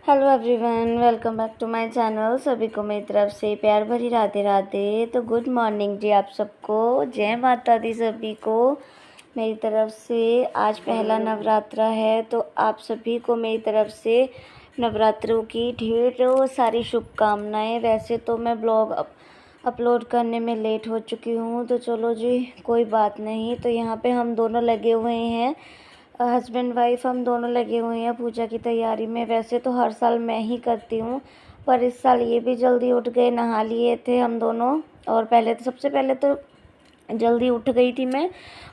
Hello everyone, welcome back to my channel. सभी को मेरी तरफ से प्यार भरी राधे राधे। तो गुड मॉर्निंग जी आप सबको, जय माता दी सभी को मेरी तरफ से। आज पहला नवरात्रा है तो आप सभी को मेरी तरफ से नवरात्रों की ढेरों सारी शुभकामनाएं। वैसे तो मैं ब्लॉग अपलोड करने में लेट हो चुकी हूँ, तो चलो जी कोई बात नहीं। तो यहाँ पे हम दोनों लगे हुए हैं, हस्बैंड वाइफ हम दोनों लगे हुए हैं पूजा की तैयारी में। वैसे तो हर साल मैं ही करती हूँ, पर इस साल ये भी जल्दी उठ गए, नहा लिए थे हम दोनों। और सबसे पहले तो जल्दी उठ गई थी मैं।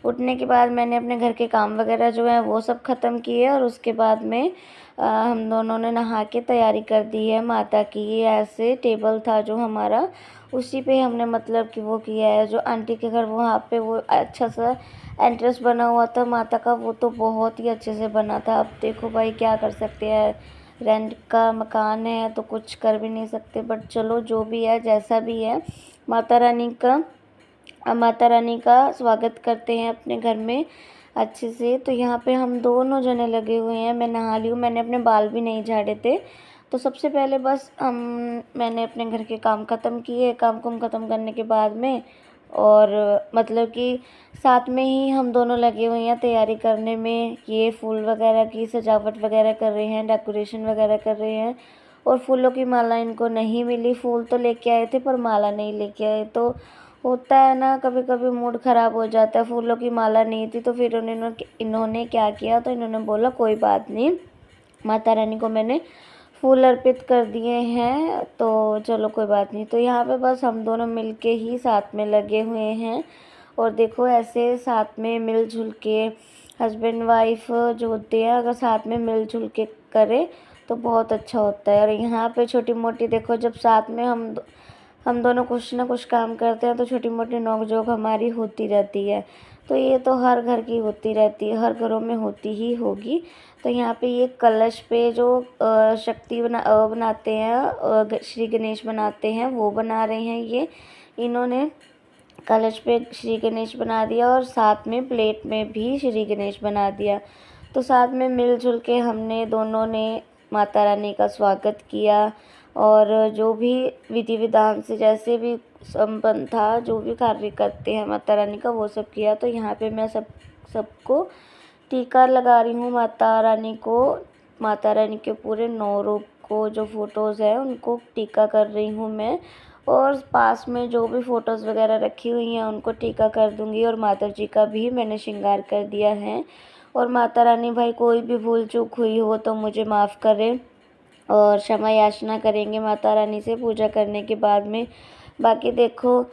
उठने के बाद मैंने अपने घर के काम वगैरह जो है वो सब ख़त्म किए, और उसके बाद में हम दोनों ने नहा के तैयारी कर दी है माता की। ऐसे टेबल था जो हमारा, उसी पे हमने मतलब कि वो किया है। जो आंटी के घर वहाँ पे वो अच्छा सा एंट्रेंस बना हुआ था माता का, वो तो बहुत ही अच्छे से बना था। अब देखो भाई क्या कर सकते हैं, रेंट का मकान है तो कुछ कर भी नहीं सकते। बट चलो जो भी है जैसा भी है, माता रानी का स्वागत करते हैं अपने घर में अच्छे से। तो यहाँ पे हम दोनों जने लगे हुए हैं। मैं नहा ली हूँ, मैंने अपने बाल भी नहीं झाड़े थे। तो सबसे पहले बस मैंने अपने घर के काम ख़त्म किए। काम ख़त्म करने के बाद में, और मतलब कि साथ में ही हम दोनों लगे हुए हैं तैयारी करने में। ये फूल वगैरह की सजावट वगैरह कर रहे हैं, डेकोरेशन वगैरह कर रहे हैं। और फूलों की माला इनको नहीं मिली। फूल तो लेके आए थे पर माला नहीं लेके आए। तो होता है ना, कभी कभी मूड ख़राब हो जाता है। फूलों की माला नहीं थी तो फिर इन्होंने क्या किया, तो इन्होंने बोला कोई बात नहीं, माता रानी को मैंने फूल अर्पित कर दिए हैं तो चलो कोई बात नहीं। तो यहाँ पे बस हम दोनों मिलके ही साथ में लगे हुए हैं। और देखो ऐसे साथ में मिलजुल के, हस्बैंड वाइफ जो होते हैं अगर साथ में मिलजुल के करें तो बहुत अच्छा होता है। और यहाँ पे छोटी मोटी देखो, जब साथ में हम दोनों कुछ ना कुछ काम करते हैं तो छोटी मोटी नोक-झोंक हमारी होती रहती है। तो ये तो हर घर की होती रहती है, हर घरों में होती ही होगी। तो यहाँ पे ये कलश पे जो शक्ति बनाते हैं, श्री गणेश बनाते हैं, वो बना रहे हैं ये। इन्होंने कलश पे श्री गणेश बना दिया और साथ में प्लेट में भी श्री गणेश बना दिया। तो साथ में मिलजुल के हमने दोनों ने माता रानी का स्वागत किया। और जो भी विधि विधान से जैसे भी संपन्न था, जो भी कार्य करते हैं माता रानी का, वो सब किया। तो यहाँ पे मैं सबको टीका लगा रही हूँ माता रानी को। माता रानी के पूरे 9 रूप को जो फ़ोटोज़ हैं उनको टीका कर रही हूँ मैं। और पास में जो भी फ़ोटोज़ वगैरह रखी हुई हैं उनको टीका कर दूँगी। और माता जी का भी मैंने श्रृंगार कर दिया है। और माता रानी भाई कोई भी भूल चूक हुई हो तो मुझे माफ़ करें, और क्षमा याचना करेंगे माता रानी से पूजा करने के बाद में। बाकी देखो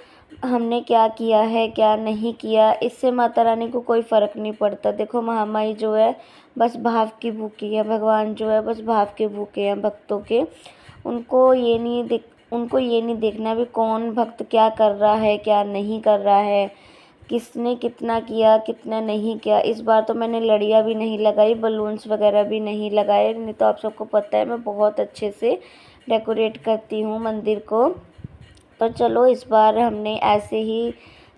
हमने क्या किया है क्या नहीं किया, इससे माता रानी को कोई फ़र्क नहीं पड़ता। देखो महामाई जो है बस भाव की भूखी है, भगवान जो है बस भाव के भूखे हैं भक्तों के। उनको ये नहीं देखना भी कौन भक्त क्या कर रहा है क्या नहीं कर रहा है, किसने कितना किया कितना नहीं किया। इस बार तो मैंने लड़ियाँ भी नहीं लगाई, बलून्स वगैरह भी नहीं लगाए। नहीं तो आप सबको पता है मैं बहुत अच्छे से डेकोरेट करती हूँ मंदिर को। पर चलो इस बार हमने ऐसे ही,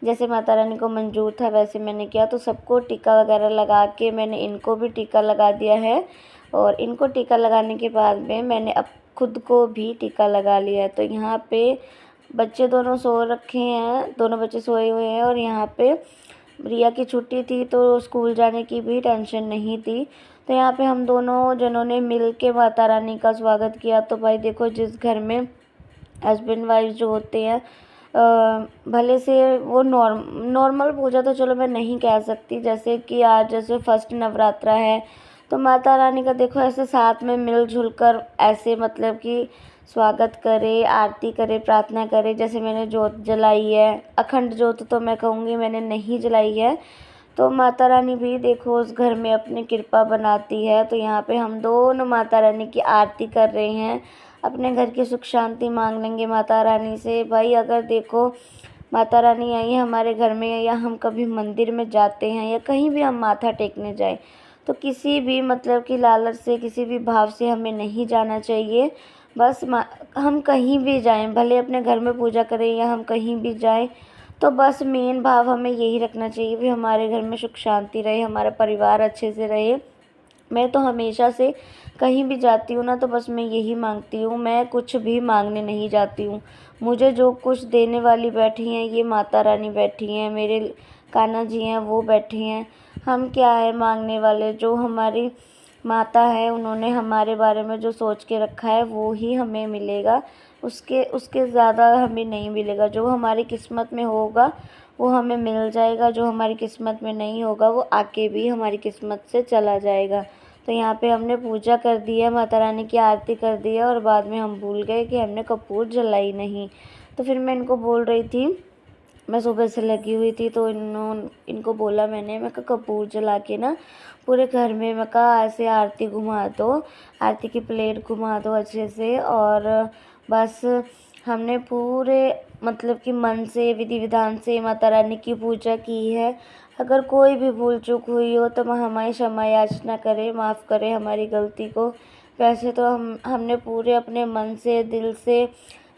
जैसे माता रानी को मंजूर था वैसे मैंने किया। तो सबको टीका वगैरह लगा के मैंने इनको भी टीका लगा दिया है। और इनको टीका लगाने के बाद में मैंने अब खुद को भी टीका लगा लिया है। तो यहाँ पे बच्चे दोनों सो रखे हैं, दोनों बच्चे सोए हुए हैं। और यहाँ पे रिया की छुट्टी थी तो स्कूल जाने की भी टेंशन नहीं थी। तो यहाँ पे हम दोनों जनों ने मिल के माता रानी का स्वागत किया। तो भाई देखो, जिस घर में हस्बैंड वाइफ जो होते हैं, भले से वो नॉर्मल पूजा तो चलो मैं नहीं कह सकती, जैसे कि आज जैसे फर्स्ट नवरात्रा है तो माता रानी का देखो ऐसे साथ में मिलजुल कर ऐसे मतलब कि स्वागत करे, आरती करे, प्रार्थना करे। जैसे मैंने जोत जलाई है, अखंड जोत तो मैं कहूँगी मैंने नहीं जलाई है। तो माता रानी भी देखो उस घर में अपनी कृपा बनाती है। तो यहाँ पे हम दोनों माता रानी की आरती कर रहे हैं, अपने घर की सुख शांति मांग लेंगे माता रानी से। भाई अगर देखो माता रानी आई है हमारे घर में, या हम कभी मंदिर में जाते हैं या कहीं भी हम माथा टेकने जाए, तो किसी भी मतलब कि लालच से, किसी भी भाव से हमें नहीं जाना चाहिए। बस हम कहीं भी जाएं, भले अपने घर में पूजा करें या हम कहीं भी जाएं, तो बस मेन भाव हमें यही रखना चाहिए कि हमारे घर में सुख शांति रहे, हमारा परिवार अच्छे से रहे, मैं तो हमेशा से कहीं भी जाती हूँ ना तो बस मैं यही मांगती हूँ, मैं कुछ भी मांगने नहीं जाती हूँ। मुझे जो कुछ देने वाली बैठी हैं ये माता रानी बैठी हैं, मेरे कान्हा जी हैं वो बैठी हैं। हम क्या है मांगने वाले, जो हमारी माता है उन्होंने हमारे बारे में जो सोच के रखा है वो ही हमें मिलेगा, उसके उसके ज़्यादा हमें नहीं मिलेगा। जो हमारी किस्मत में होगा वो हमें मिल जाएगा, जो हमारी किस्मत में नहीं होगा वो आके भी हमारी किस्मत से चला जाएगा। तो यहाँ पे हमने पूजा कर दी है, माता रानी की आरती कर दी है और बाद में हम भूल गए कि हमने कपूर जलाई नहीं। तो फिर मैं इनको बोल रही थी, मैं सुबह से लगी हुई थी तो इनको बोला मैं कहा कपूर जला के ना पूरे घर में, मैं कहा ऐसे आरती घुमा दो, आरती की प्लेट घुमा दो अच्छे से। और बस हमने पूरे मतलब कि मन से विधि विधान से माता रानी की पूजा की है। अगर कोई भी भूल चूक हुई हो तो हमारी क्षमा याचना करें, माफ़ करें हमारी गलती को। वैसे तो हमने पूरे अपने मन से दिल से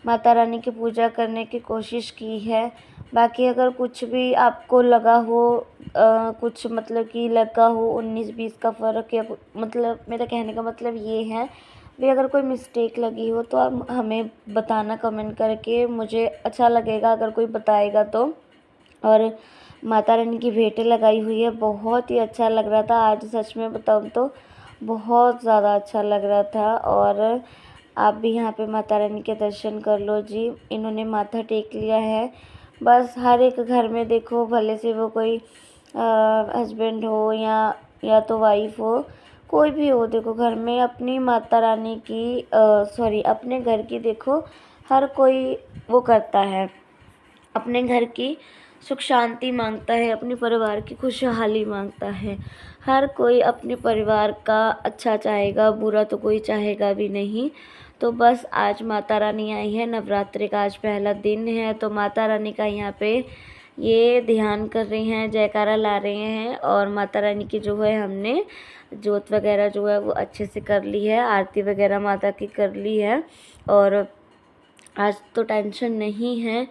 माता रानी की पूजा करने की कोशिश की है। बाकी अगर कुछ भी आपको लगा हो कुछ मतलब कि लगा हो 19-20 का फ़र्क, या मतलब मेरा कहने का मतलब ये है भी अगर कोई मिस्टेक लगी हो तो आप हमें बताना कमेंट करके, मुझे अच्छा लगेगा अगर कोई बताएगा तो। और माता रानी की भेंटें लगाई हुई है, बहुत ही अच्छा लग रहा था आज, सच में बताऊँ तो बहुत ज़्यादा अच्छा लग रहा था। और आप भी यहाँ पे माता रानी के दर्शन कर लो जी। इन्होंने माथा टेक लिया है, बस हर एक घर में देखो, भले से वो कोई हस्बैंड हो या तो वाइफ हो, कोई भी हो, देखो घर में अपनी माता रानी की सॉरी अपने घर की देखो हर कोई वो करता है, अपने घर की सुख शांति मांगता है, अपने परिवार की खुशहाली मांगता है। हर कोई अपने परिवार का अच्छा चाहेगा, बुरा तो कोई चाहेगा भी नहीं। तो बस आज माता रानी आई है, नवरात्रि का आज पहला दिन है तो माता रानी का यहाँ पे ये ध्यान कर रही हैं, जयकारा ला रहे हैं। और माता रानी की जो है हमने जोत वगैरह जो है वो अच्छे से कर ली है, आरती वगैरह माता की कर ली है। और आज तो टेंशन नहीं है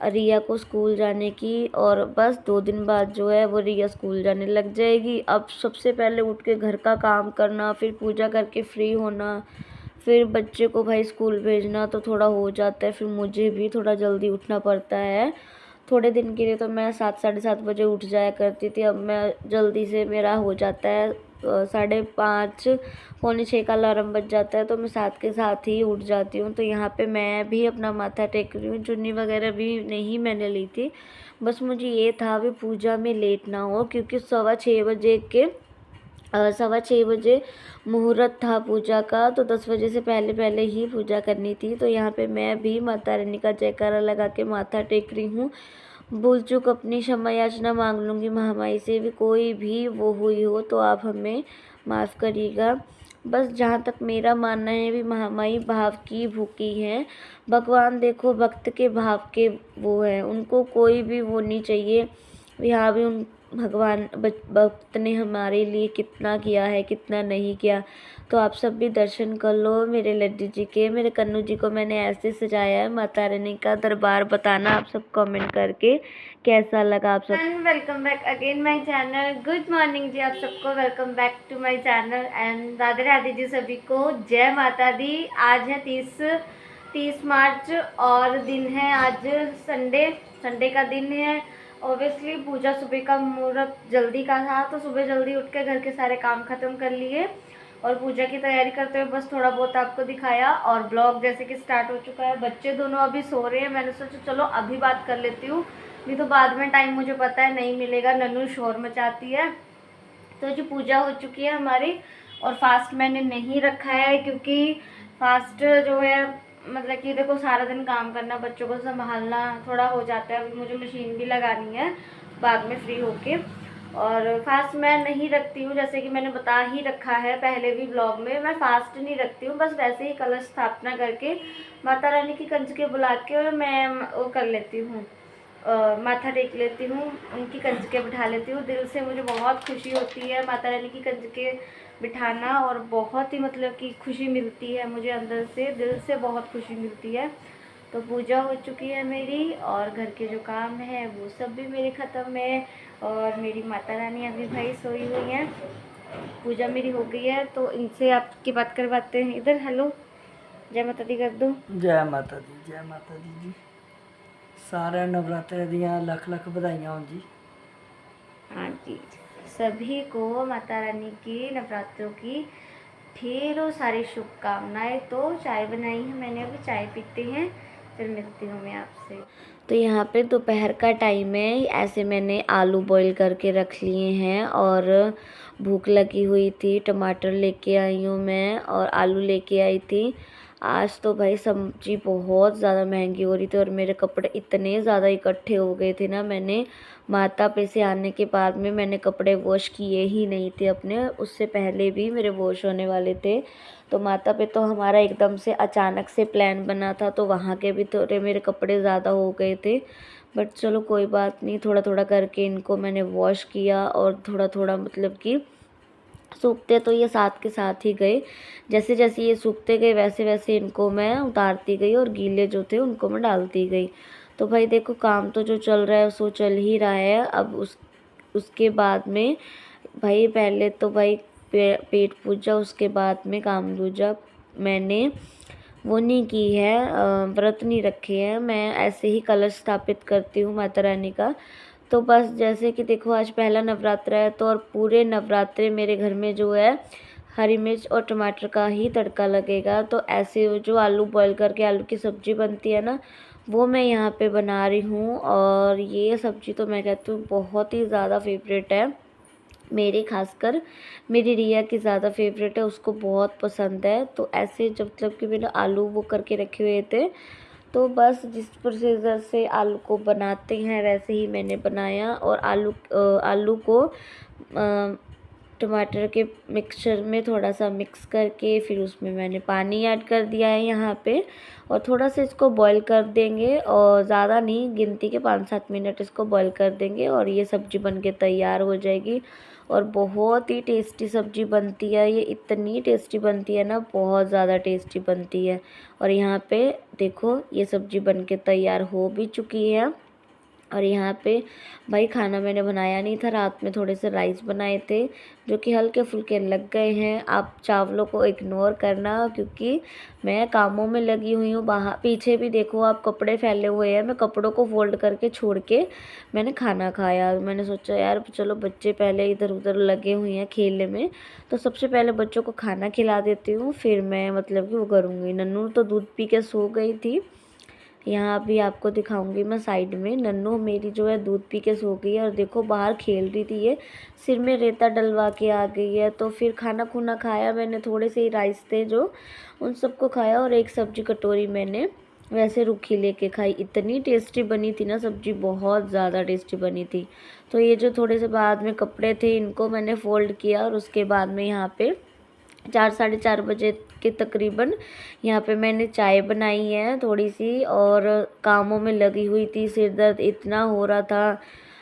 रिया को स्कूल जाने की, और बस 2 दिन बाद जो है वो रिया स्कूल जाने लग जाएगी। अब सबसे पहले उठ के घर का काम करना, फिर पूजा करके फ्री होना, फिर बच्चे को भाई स्कूल भेजना तो थोड़ा हो जाता है, फिर मुझे भी थोड़ा जल्दी उठना पड़ता है। थोड़े दिन के लिए तो मैं 7 साढ़े 7 बजे उठ जाया करती थी, अब मैं जल्दी से मेरा हो जाता है 5:30 पौने 6 का अलार्म बज जाता है तो मैं 7 के साथ ही उठ जाती हूँ। तो यहाँ पे मैं भी अपना माथा टेक रही हूँ, चुन्नी वगैरह भी नहीं मैंने ली थी, बस मुझे ये था भी पूजा में लेट ना हो, क्योंकि 6:15 बजे मुहूर्त था पूजा का, तो 10 बजे से पहले पहले ही पूजा करनी थी। तो यहाँ पे मैं भी माता रानी का जयकारा लगा के माथा टेक रही हूँ। भूल चूक अपनी क्षमा याचना मांग लूँगी महामाई से भी, कोई भी वो हुई हो तो आप हमें माफ़ करिएगा। बस जहाँ तक मेरा मानना है भी महामाई भाव की भूखी हैं। भगवान देखो भक्त के भाव के वो हैं, उनको कोई भी वो नहीं चाहिए यहाँ भी उन भगवान भक्त ने हमारे लिए कितना किया है कितना नहीं किया। तो आप सब भी दर्शन कर लो मेरे लड्डू जी के, मेरे कन्नू जी को मैंने ऐसे सजाया है माता रानी का दरबार। बताना आप सब कमेंट करके कैसा लगा आप सब। And welcome back again my channel. Good morning जी आप सबको, welcome back to my channel and Radhe Radhe ji सभी को, जय माता दी। आज है 30 मार्च और दिन है आज संडे का दिन है। ऑब्वियसली पूजा सुबह का मुहूर्त जल्दी का था तो सुबह जल्दी उठ के घर के सारे काम ख़त्म कर लिए और पूजा की तैयारी करते हुए बस थोड़ा बहुत आपको दिखाया। और ब्लॉग जैसे कि स्टार्ट हो चुका है, बच्चे दोनों अभी सो रहे हैं, मैंने सोचा चलो अभी बात कर लेती हूँ, नहीं तो बाद में टाइम मुझे पता है नहीं मिलेगा, नन्नू शोर मचाती है। तो जो पूजा हो चुकी है हमारी, और फास्ट मैंने नहीं रखा है क्योंकि फास्ट जो है मतलब कि देखो सारा दिन काम करना, बच्चों को संभालना थोड़ा हो जाता है। अभी मुझे मशीन भी लगानी है बाद में फ्री होके, और फास्ट मैं नहीं रखती हूँ, जैसे कि मैंने बता ही रखा है पहले भी ब्लॉग में, मैं फास्ट नहीं रखती हूँ। बस वैसे ही कलश स्थापना करके माता रानी की कंजके बुला के और मैं वो कर लेती हूँ, माथा टेक लेती हूँ, उनकी कंजके बिठा लेती हूँ। दिल से मुझे बहुत खुशी होती है माता रानी की कंजके बिठाना, और बहुत ही मतलब कि खुशी मिलती है मुझे अंदर से, दिल से बहुत खुशी मिलती है। तो पूजा हो चुकी है मेरी और घर के जो काम है वो सब भी मेरे ख़त्म है, और मेरी माता रानी अभी भाई सोई हुई हैं। पूजा मेरी हो गई है, तो इनसे आपकी बात करवाते हैं। इधर हेलो, जय माता दी कर दो। जय माता दी, जय माता दी जी। सारे नवरात्रे दियां लख लख बधाइयां हों जी। हाँ जी, सभी को माता रानी की नवरात्रों की ढेरों सारी शुभकामनाएं। तो चाय बनाई है मैंने, अभी चाय पीते हैं, फिर मिलती हूँ मैं आपसे। तो यहाँ पे दोपहर का टाइम है, ऐसे मैंने आलू बॉईल करके रख लिए हैं और भूख लगी हुई थी, टमाटर लेके आई हूँ मैं और आलू लेके आई थी। आज तो भाई सब्जी बहुत ज़्यादा महंगी हो रही थी और मेरे कपड़े इतने ज़्यादा इकट्ठे हो गए थे ना, मैंने माता पे से आने के बाद में मैंने कपड़े वॉश किए ही नहीं थे अपने, उससे पहले भी मेरे वॉश होने वाले थे। तो माता पे तो हमारा एकदम से अचानक से प्लान बना था, तो वहाँ के भी थोड़े मेरे कपड़े ज़्यादा हो गए थे। बट चलो कोई बात नहीं, थोड़ा थोड़ा करके इनको मैंने वॉश किया और थोड़ा थोड़ा मतलब कि सूखते तो ये साथ के साथ ही गए। जैसे जैसे ये सूखते गए वैसे वैसे इनको मैं उतारती गई और गीले जो थे उनको मैं डालती गई। तो भाई देखो, काम तो जो चल रहा है सो चल ही रहा है। अब उसके बाद में भाई पहले तो भाई पेट पूजा, उसके बाद में काम दूजा। मैंने वो नहीं की है, व्रत नहीं रखे हैं, मैं ऐसे ही कलश स्थापित करती हूँ माता रानी का। तो बस जैसे कि देखो, आज पहला नवरात्रा है, तो और पूरे नवरात्रे मेरे घर में जो है हरी मिर्च और टमाटर का ही तड़का लगेगा। तो ऐसे जो आलू बॉईल करके आलू की सब्ज़ी बनती है ना, वो मैं यहाँ पे बना रही हूँ। और ये सब्ज़ी तो मैं कहती हूँ बहुत ही ज़्यादा फेवरेट है मेरी, खासकर मेरी रिया की ज़्यादा फेवरेट है, उसको बहुत पसंद है। तो ऐसे जब मतलब कि मैंने आलू वो करके रखे हुए थे, तो बस जिस प्रोसीजर से आलू को बनाते हैं वैसे ही मैंने बनाया। और आलू को टमाटर के मिक्सचर में थोड़ा सा मिक्स करके फिर उसमें मैंने पानी ऐड कर दिया है यहाँ पे, और थोड़ा सा इसको बॉईल कर देंगे, और ज़्यादा नहीं, गिनती के 5-7 मिनट इसको बॉईल कर देंगे और ये सब्ज़ी बन के तैयार हो जाएगी। और बहुत ही टेस्टी सब्ज़ी बनती है ये, इतनी टेस्टी बनती है ना, बहुत ज़्यादा टेस्टी बनती है। और यहाँ पे देखो, ये सब्ज़ी बन के तैयार हो भी चुकी है। और यहाँ पे भाई खाना मैंने बनाया नहीं था, रात में थोड़े से राइस बनाए थे जो कि हल्के फुल्के लग गए हैं। आप चावलों को इग्नोर करना, क्योंकि मैं कामों में लगी हुई हूँ। बाहर पीछे भी देखो आप, कपड़े फैले हुए हैं, मैं कपड़ों को फोल्ड करके छोड़ के मैंने खाना खाया। मैंने सोचा यार चलो, बच्चे पहले इधर उधर लगे हुए हैं खेलने में, तो सबसे पहले बच्चों को खाना खिला देती हूँ, फिर मैं मतलब कि वो करूँगी। नन्नू तो दूध पी के सो गई थी। यहाँ भी आपको दिखाऊंगी मैं साइड में, नन्नू मेरी जो है दूध पी के सो गई है और देखो बाहर खेल रही थी, ये सिर में रेता डलवा के आ गई है। तो फिर खाना खुना खाया मैंने, थोड़े से ही राइस थे जो, उन सबको खाया और एक सब्जी कटोरी मैंने वैसे रूखी लेके खाई। इतनी टेस्टी बनी थी ना सब्जी, बहुत ज़्यादा टेस्टी बनी थी। तो ये जो थोड़े से बाद में कपड़े थे इनको मैंने फ़ोल्ड किया और उसके बाद में यहाँ पे 4-4:30 बजे के तकरीबन यहाँ पे मैंने चाय बनाई है थोड़ी सी, और कामों में लगी हुई थी। सिर दर्द इतना हो रहा था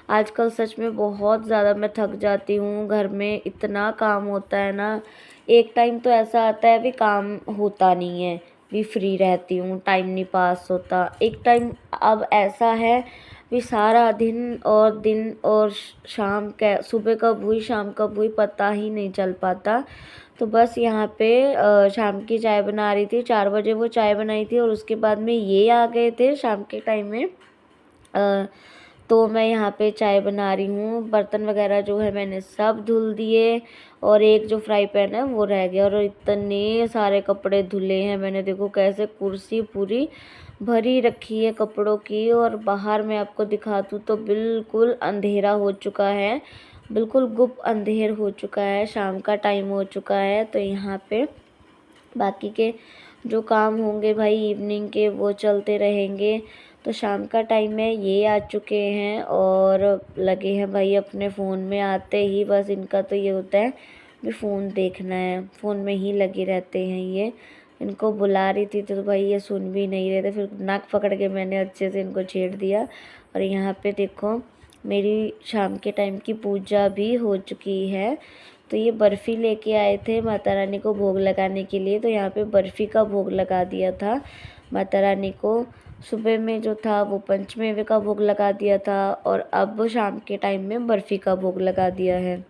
आजकल, सच में बहुत ज़्यादा मैं थक जाती हूँ, घर में इतना काम होता है ना। एक टाइम तो ऐसा आता है भी काम होता नहीं है, भी फ्री रहती हूँ, टाइम नहीं पास होता। एक टाइम अब ऐसा है भी सारा दिन और शाम का, सुबह कब हुई शाम कब हुई पता ही नहीं चल पाता। तो बस यहाँ पे शाम की चाय बना रही थी, 4 बजे वो चाय बनाई थी और उसके बाद में ये आ गए थे शाम के टाइम में। तो मैं यहाँ पे चाय बना रही हूँ। बर्तन वगैरह जो है मैंने सब धुल दिए और एक जो फ्राई पैन है वो रह गया, और इतने सारे कपड़े धुले हैं मैंने, देखो कैसे कुर्सी पूरी भरी रखी है कपड़ों की। और बाहर मैं आपको दिखा दूँ तो बिल्कुल अंधेरा हो चुका है, बिल्कुल गुप अंधेर हो चुका है, शाम का टाइम हो चुका है। तो यहाँ पे बाकी के जो काम होंगे भाई इवनिंग के, वो चलते रहेंगे। तो शाम का टाइम है, ये आ चुके हैं और लगे हैं भाई अपने फ़ोन में। आते ही बस इनका तो ये होता है भी फ़ोन देखना है, फ़ोन में ही लगे रहते हैं ये। इनको बुला रही थी तो भाई ये सुन भी नहीं रहे थे, फिर नाक पकड़ के मैंने अच्छे से इनको छेड़ दिया। और यहाँ पे देखो मेरी शाम के टाइम की पूजा भी हो चुकी है। तो ये बर्फ़ी लेके आए थे माता रानी को भोग लगाने के लिए, तो यहाँ पे बर्फ़ी का भोग लगा दिया था माता रानी को। सुबह में जो था वो पंचमेवे का भोग लगा दिया था, और अब शाम के टाइम में बर्फ़ी का भोग लगा दिया है।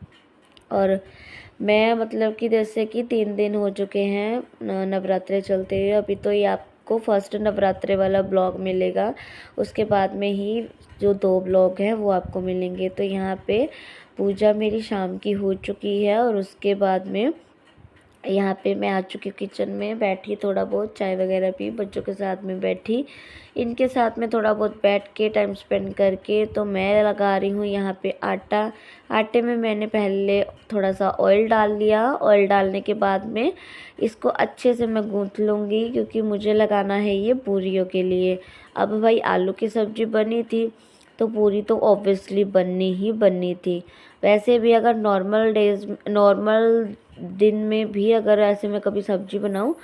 और मैं मतलब कि जैसे कि 3 दिन हो चुके हैं नवरात्रे चलते हुए। अभी तो ये आपको फर्स्ट नवरात्रे वाला ब्लॉग मिलेगा, उसके बाद में ही जो 2 ब्लॉग हैं वो आपको मिलेंगे। तो यहाँ पे पूजा मेरी शाम की हो चुकी है और उसके बाद में यहाँ पे मैं आ चुकी हूँ किचन में, बैठी थोड़ा बहुत चाय वगैरह पी, बच्चों के साथ में बैठी, इनके साथ में थोड़ा बहुत बैठ के टाइम स्पेंड करके तो मैं लगा रही हूँ यहाँ पे आटा। आटे में मैंने पहले थोड़ा सा ऑयल डाल लिया। ऑयल डालने के बाद में इसको अच्छे से मैं गूँथ लूँगी, क्योंकि मुझे लगाना है ये पूरियों के लिए। अब भाई आलू की सब्ज़ी बनी थी तो पूरी तो ऑब्वियसली बननी ही बननी थी। वैसे भी अगर नॉर्मल दिन में भी अगर ऐसे मैं कभी सब्ज़ी बनाऊँ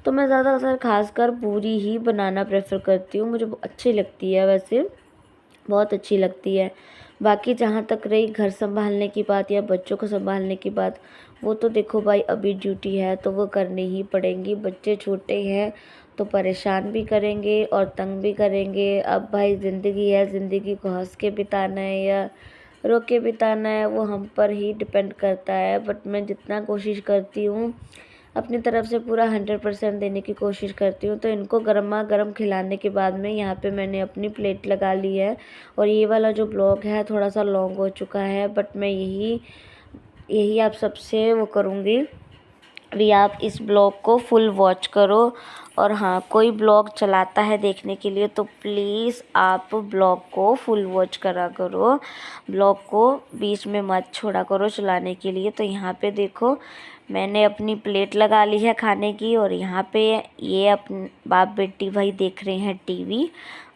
तो मैं ज़्यादातर खासकर पूरी ही बनाना प्रेफर करती हूँ। मुझे अच्छी लगती है, वैसे बहुत अच्छी लगती है। बाकी जहाँ तक रही घर संभालने की बात या बच्चों को संभालने की बात, वो तो देखो भाई अभी ड्यूटी है तो वो करनी ही पड़ेंगी। बच्चे छोटे हैं तो परेशान भी करेंगे और तंग भी करेंगे। अब भाई ज़िंदगी है, ज़िंदगी को हंस के बिताना है या रो के बिताना है वो हम पर ही डिपेंड करता है। बट मैं जितना कोशिश करती हूँ अपनी तरफ से पूरा 100% देने की कोशिश करती हूँ। तो इनको गर्मा गर्म खिलाने के बाद में यहाँ पे मैंने अपनी प्लेट लगा ली है। और ये वाला जो ब्लॉग है थोड़ा सा लॉन्ग हो चुका है, बट मैं यही आप सबसे वो करूँगी भी, आप इस ब्लॉग को फुल वॉच करो। और हाँ, कोई ब्लॉग चलाता है देखने के लिए तो प्लीज़ आप ब्लॉग को फुल वॉच करा करो, ब्लॉग को बीच में मत छोड़ा करो चलाने के लिए। तो यहाँ पे देखो मैंने अपनी प्लेट लगा ली है खाने की, और यहाँ पे ये अपने बाप बेटी भाई देख रहे हैं टीवी।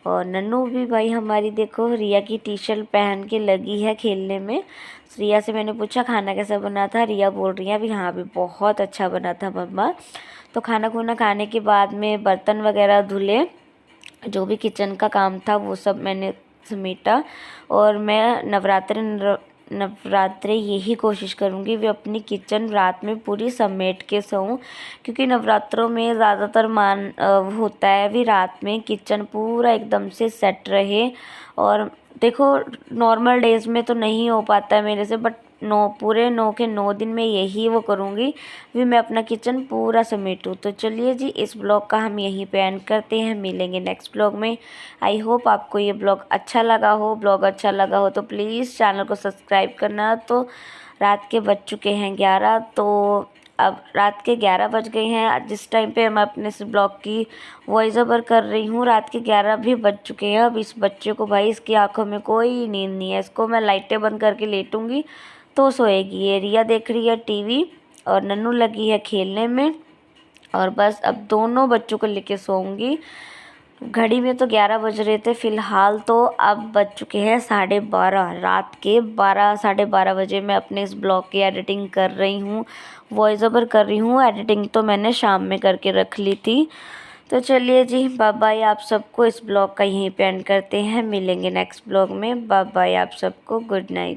और नन्नू भी भाई हमारी देखो रिया की टी शर्ट पहन के लगी है खेलने में। रिया से मैंने पूछा खाना कैसा बना था, रिया बोल रही है अभी हाँ भी बहुत अच्छा बना था मम्मा। तो खाना खुना खाने के बाद में बर्तन वगैरह धुले, जो भी किचन का काम था वो सब मैंने समेटा। और मैं नवरात्रे यही कोशिश करूँगी वे अपनी किचन रात में पूरी समेट के सोऊं, क्योंकि नवरात्रों में ज़्यादातर होता है भी रात में किचन पूरा एकदम से सेट रहे। और देखो नॉर्मल डेज़ में तो नहीं हो पाता है मेरे से, बट पूरे 9 के 9 दिन में यही वो करूँगी भी, मैं अपना किचन पूरा समेटूँ। तो चलिए जी, इस ब्लॉग का हम यहीं पे एंड करते हैं, मिलेंगे नेक्स्ट ब्लॉग में। आई होप आपको ये ब्लॉग अच्छा लगा हो। ब्लॉग अच्छा लगा हो तो प्लीज़ चैनल को सब्सक्राइब करना। तो रात के बज चुके हैं 11, तो अब रात के 11 बज गए हैं जिस टाइम पे मैं अपने इस ब्लॉग की वॉइस ओवर कर रही हूँ। रात के 11 भी बज चुके हैं। अब इस बच्चे को भाई इसकी आंखों में कोई नींद नहीं है, इसको मैं लाइटें बंद करके लेटूंगी तो सोएगी। ये रिया देख रही है टीवी और नन्नू लगी है खेलने में, और बस अब दोनों बच्चों को लेके सोऊंगी। घड़ी में तो 11 बज रहे थे फ़िलहाल, तो अब बज चुके हैं 12:30, रात के 12-12:30 बजे मैं अपने इस ब्लॉग की एडिटिंग कर रही हूँ, वॉइस ओवर कर रही हूँ। एडिटिंग तो मैंने शाम में करके रख ली थी। तो चलिए जी, बाय बाय आप सबको। इस ब्लॉग का यहीं पे एंड करते हैं, मिलेंगे नेक्स्ट ब्लॉग में। बाय बाय आप सबको, गुड नाइट।